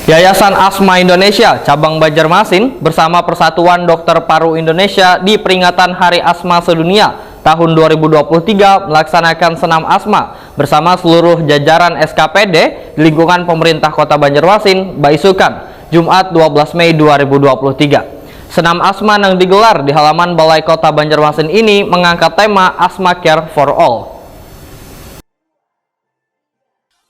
Yayasan Asma Indonesia Cabang Banjarmasin bersama Persatuan Dokter Paru Indonesia di peringatan Hari Asma Sedunia tahun 2023 melaksanakan senam asma bersama seluruh jajaran SKPD di lingkungan pemerintah Kota Banjarmasin, Baisukan, Jumat 12 Mei 2023. Senam asma yang digelar di halaman Balai Kota Banjarmasin ini mengangkat tema Asma Care for All.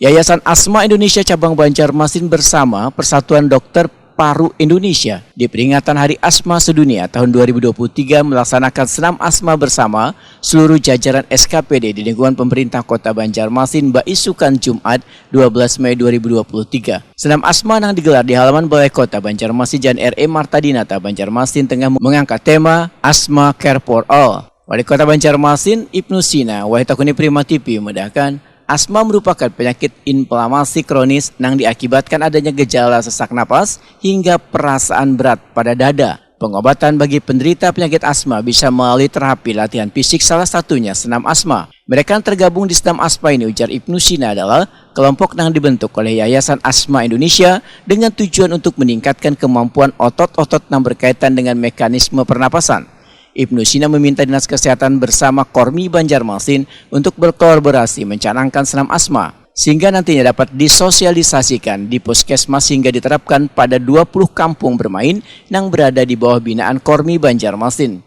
Yayasan Asma Indonesia Cabang Banjarmasin bersama Persatuan Dokter Paru Indonesia di peringatan Hari Asma Sedunia tahun 2023 melaksanakan senam asma bersama seluruh jajaran SKPD di lingkungan pemerintah Kota Banjarmasin, Baisukan, Jumat 12 Mei 2023. Senam asma yang digelar di halaman Balai Kota Banjarmasin Jalan R.E. Marta Dinata, Banjarmasin tengah mengangkat tema Asma Care for All. Wali Kota Banjarmasin Ibnu Sina Wahitakuni Prima TV membedakan asma merupakan penyakit inflamasi kronis yang diakibatkan adanya gejala sesak napas hingga perasaan berat pada dada. Pengobatan bagi penderita penyakit asma bisa melalui terapi latihan fisik, salah satunya senam asma. Mereka yang tergabung di senam asma ini, ujar Ibnu Sina, adalah kelompok yang dibentuk oleh Yayasan Asma Indonesia dengan tujuan untuk meningkatkan kemampuan otot-otot yang berkaitan dengan mekanisme pernapasan. Ibnu Sina meminta Dinas Kesehatan bersama Kormi Banjarmasin untuk berkolaborasi mencanangkan senam asma sehingga nantinya dapat disosialisasikan di puskesmas hingga diterapkan pada 20 kampung bermain yang berada di bawah binaan Kormi Banjarmasin.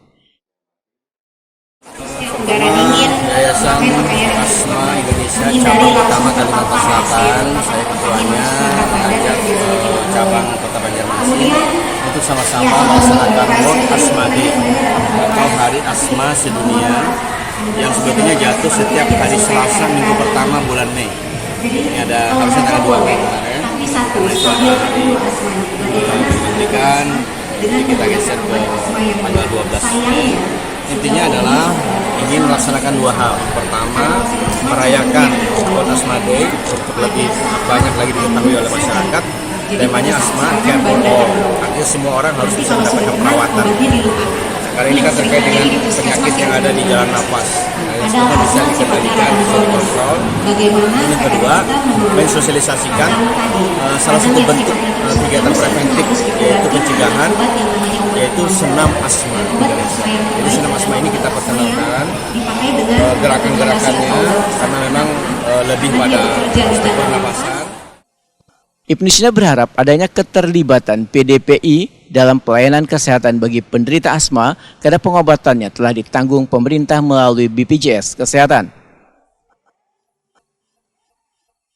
Yayasan Asma Indonesia Cabang Utama Kalimantan Selatan, saya ketuanya mengajak cabang Kota Banjarmasin untuk sama-sama melaksanakan World Asma Day atau Hari Asma Sedunia yang sebetulnya jatuh setiap hari Selasa minggu pertama bulan Mei. Ini ada harusnya tanggal 2 Mei kemarin, karena itu ada hari pendidikan, jadi kita geser ke tanggal 12 Mei. Intinya adalah ingin melaksanakan dua hal. Pertama, merayakan World Asma Day untuk lebih banyak lagi diketahui oleh masyarakat. Temanya Asma Care for All, artinya semua orang harus bisa mendapatkan perawatan. Karena ini kan terkait dengan penyakit yang ada di jalan nafas. Nah, semua bisa dikendalikan, bisa dikontrol. Yang kedua, mensosialisasikan salah satu bentuk kegiatan preventif, yaitu pencegahan, yaitu senam asma Indonesia. Jadi senam asma ini kita perkenalkan gerakan-gerakannya karena memang lebih pada pernapasan. Ibnu Sina berharap adanya keterlibatan PDPI dalam pelayanan kesehatan bagi penderita asma karena pengobatannya telah ditanggung pemerintah melalui BPJS Kesehatan.